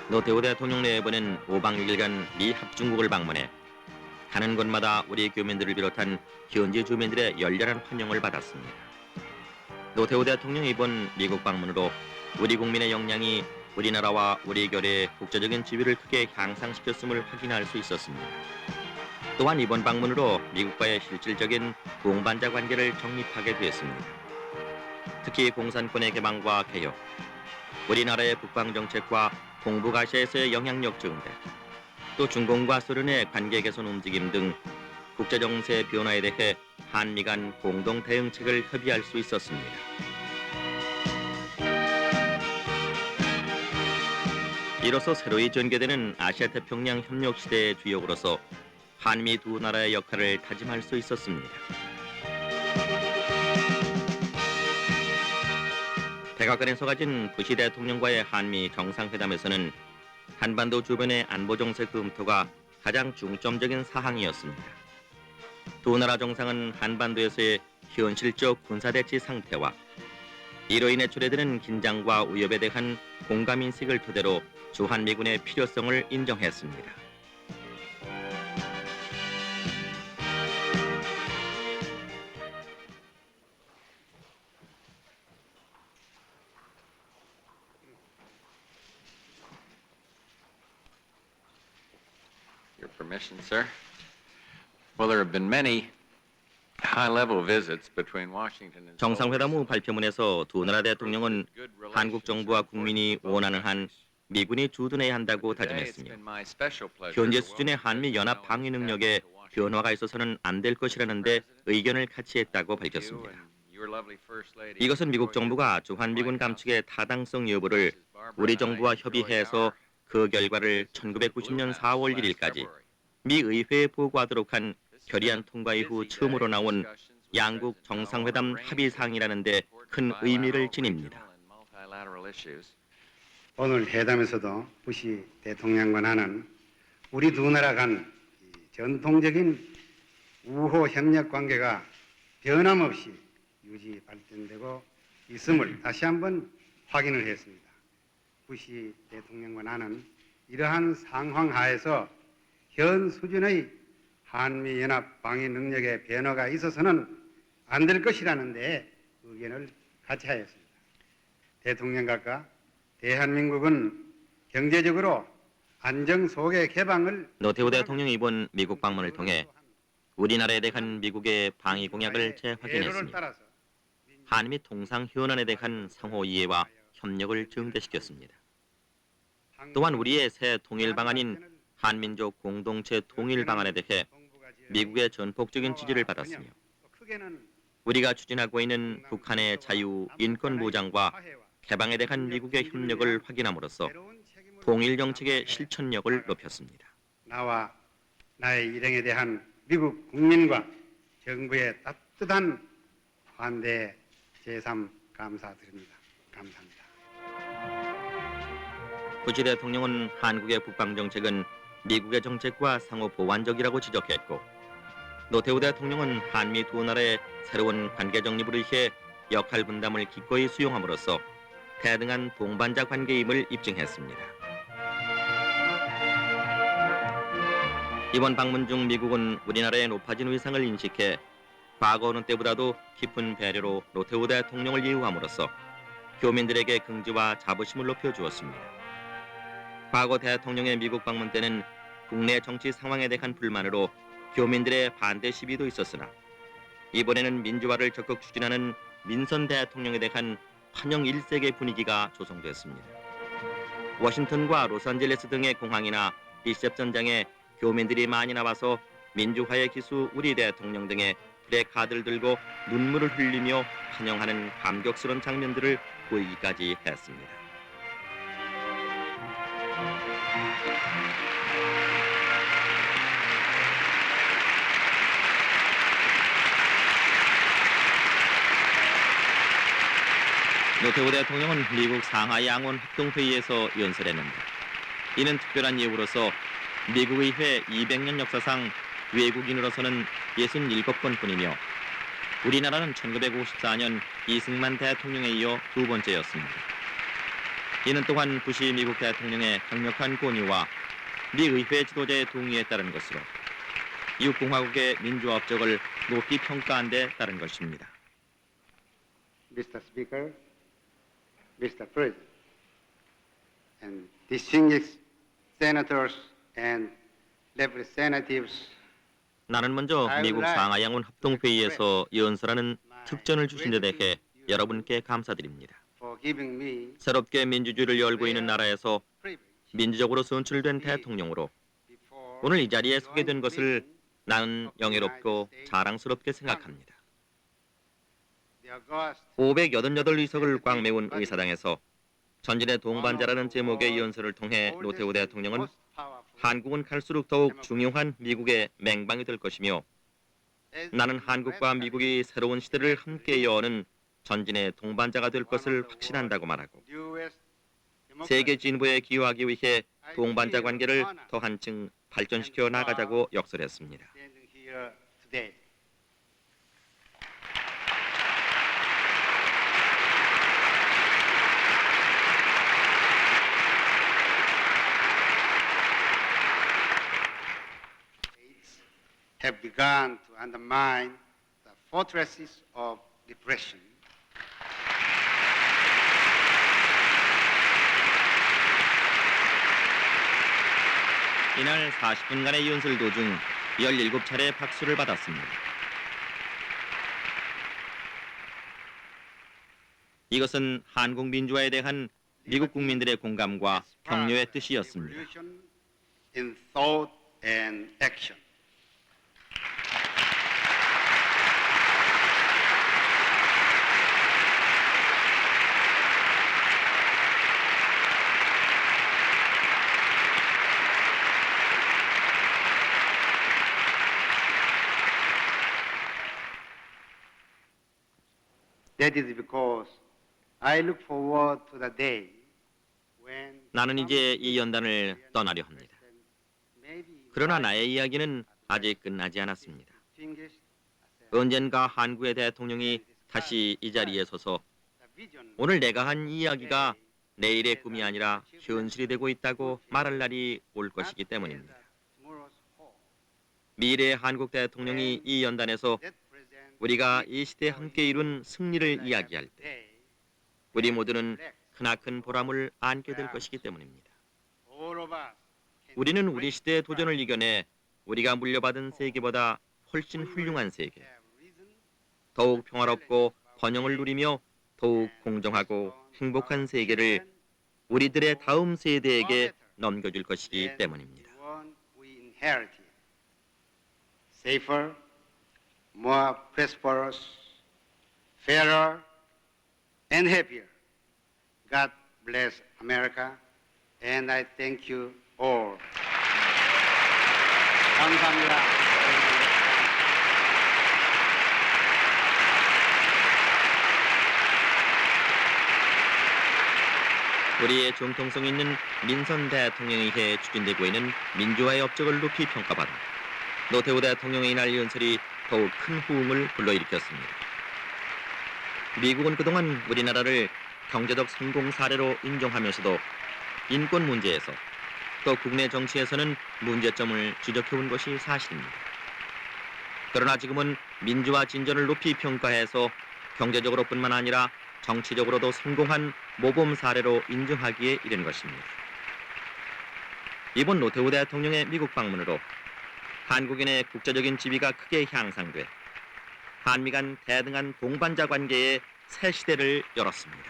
노태우 대통령네 이번엔 5박 6일간 미 합중국을 방문해 가는 곳마다 우리 교민들을 비롯한 현지 주민들의 열렬한 환영을 받았습니다. 노태우 대통령 이번 미국 방문으로 우리 국민의 역량이 우리나라와 우리 결의 국제적인 지위를 크게 향상시켰음을 확인할 수 있었습니다. 또한 이번 방문으로 미국과의 실질적인 동반자 관계를 정립하게 되었습니다. 특히 공산권의 개방과 개혁, 우리나라의 국방정책과 동북아시아에서의 영향력 증대, 또 중공과 소련의 관계 개선 움직임 등 국제정세 변화에 대해 한미 간 공동 대응책을 협의할 수 있었습니다. 이로써 새로이 전개되는 아시아 태평양 협력 시대의 주역으로서 한미 두 나라의 역할을 다짐할 수 있었습니다. 백악관에서 가진 부시 대통령과의 한미 정상회담에서는 한반도 주변의 안보 정책 검토가 가장 중점적인 사항이었습니다. 두 나라 정상은 한반도에서의 현실적 군사대치 상태와 이로 인해 초래되는 긴장과 위협에 대한 공감인식을 토대로 주한미군의 필요성을 인정했습니다. Your permission, sir. Well, there have been many high-level visits between Washington and 정상회담 후 발표문에서 두 나라 대통령은 한국 정부와 국민이 원하는 한 미군이 주둔해야 한다고 다짐했으며 현재 수준의 한미 연합 방위 능력에 변화가 있어서는 안 될 것이라는 데 의견을 같이 했다고 밝혔습니다. 이것은 미국 정부가 주한미군 감축의 타당성 여부를 우리 정부와 협의해서 그 결과를 1990년 4월 1일까지 미 의회에 보고하도록 한 결의안 통과 이후 처음으로 나온 양국 정상회담 합의사항이라는 데 큰 의미를 지닙니다. 오늘 회담에서도 부시 대통령과 나는 우리 두 나라 간 전통적인 우호 협력 관계가 변함없이 유지 발전되고 있음을 다시 한번 확인을 했습니다. 부시 대통령과 나는 이러한 상황 하에서 현 수준의 한미연합 방위 능력의 변화가 있어서는 안 될 것이라는 데 의견을 같이 하였습니다. 대통령각과 대한민국은 경제적으로 안정 속의 개방을 노태우 대통령이 이번 미국 방문을 통해 우리나라에 대한 미국의 방위 공약을 재확인했으며 한미 통상현안에 대한 상호 이해와 협력을 증대시켰습니다. 또한 우리의 새 통일 방안인 한민족 공동체 통일 방안에 대해 미국의 전폭적인 지지를 받았으며 우리가 추진하고 있는 북한의 자유, 인권 보장과 개방에 대한 미국의 협력을 확인함으로써 통일 정책의 실천력을 높였습니다. 나와 나의 일행에 대한 미국 국민과 정부의 따뜻한 환대에 제삼 감사드립니다. 감사합니다. 부시 대통령은 한국의 북방 정책은 미국의 정책과 상호 보완적이라고 지적했고, 노태우 대통령은 한미 두 나라의 새로운 관계 정립을 위해 역할 분담을 기꺼이 수용함으로써 대등한 동반자 관계임을 입증했습니다. 이번 방문 중 미국은 우리나라의 높아진 위상을 인식해 과거 어느 때보다도 깊은 배려로 노태우 대통령을 예우함으로써 교민들에게 긍지와 자부심을 높여주었습니다. 과거 대통령의 미국 방문 때는 국내 정치 상황에 대한 불만으로 교민들의 반대 시위도 있었으나 이번에는 민주화를 적극 추진하는 민선 대통령에 대한 환영 일색의 분위기가 조성됐습니다. 워싱턴과 로스앤젤레스 등의 공항이나 리셉션장에 교민들이 많이 나와서 민주화의 기수 우리 대통령 등의 플래카드를 들고 눈물을 흘리며 환영하는 감격스러운 장면들을 보이기까지 했습니다. 노태우 대통령은 미국 상하이 양원 합동회의에서 연설했는데 이는 특별한 예우로서 미국 의회 200년 역사상 외국인으로서는 67번뿐이며 우리나라는 1954년 이승만 대통령에 이어 두 번째였습니다. 이는 또한 부시 미국 대통령의 강력한 권유와 미 의회 지도자의 동의에 따른 것으로 이웃 공화국의 민주화 업적을 높이 평가한 데 따른 것입니다. Mr. Speaker, Mr. President, and distinguished senators and representatives, 나는 먼저 미국 상하양원 합동회의에서 연설하는 특전을 주신 데 대해 여러분께 감사드립니다. for giving me 새롭게 민주주의를 열고 있는 나라에서 privilege 민주적으로 선출된 대통령으로 before 오늘 이 자리에 서게 된 것을 나는 영예롭고 자랑스럽게 생각합니다. the August 588의석을 꽉 메운 의사당에서 전진의 동반자라는 제목의 연설을 통해 노태우 대통령은 most powerful 한국은 갈수록 더욱 중요한 미국의 맹방이 될 것이며 나는 한국과 미국이 새로운 시대를 함께 여는 전진의 동반자가 될 것을 확신한다고 말하고 newest 세계 진보에 기여하기 위해 동반자 관계를 더 한층 발전시켜 나가자고 역설했습니다. standing here today. Have begun to undermine the fortresses of repression. 이날 40분간의 연설 도중 17차례 박수를 받았습니다. 이것은 한국 민주화에 대한 미국 국민들의 공감과 격려의 뜻이었습니다. Revolution in thought and action. That is because I look forward to the day when 나는 이제 이 연단을 떠나려 합니다. 그러나 나의 이야기는 아직 끝나지 않았습니다. 언젠가 한국의 대통령이 다시 이 자리에 서서 오늘 내가 한 이야기가 내일의 꿈이 아니라 현실이 되고 있다고 말할 날이 올 것이기 때문입니다. 미래의 한국 대통령이 이 연단에서 우리가 이 시대에 함께 이룬 승리를 이야기할 때 우리 모두는 크나큰 보람을 안게 될 것이기 때문입니다. 우리는 우리 시대의 도전을 이겨내 우리가 물려받은 세계보다 훨씬 훌륭한 세계, 더욱 평화롭고 번영을 누리며 더욱 공정하고 행복한 세계를 우리들의 다음 세대에게 넘겨줄 것이기 때문입니다. Safer, more prosperous, fairer, and happier. God bless America, and I thank you all. 감사합니다. 우리의 정통성 있는 민선 대통령에 의해 추진되고 있는 민주화의 업적을 높이 평가받아 노태우 대통령의 이날 연설이 더욱 큰 호응을 불러일으켰습니다. 미국은 그동안 우리나라를 경제적 성공 사례로 인정하면서도 인권 문제에서 또 국내 정치에서는 문제점을 지적해온 것이 사실입니다. 그러나 지금은 민주화 진전을 높이 평가해서 경제적으로뿐만 아니라 정치적으로도 성공한 모범 사례로 인정하기에 이른 것입니다. 이번 노태우 대통령의 미국 방문으로 한국인의 국제적인 지위가 크게 향상돼 한미 간 대등한 동반자 관계의 새 시대를 열었습니다.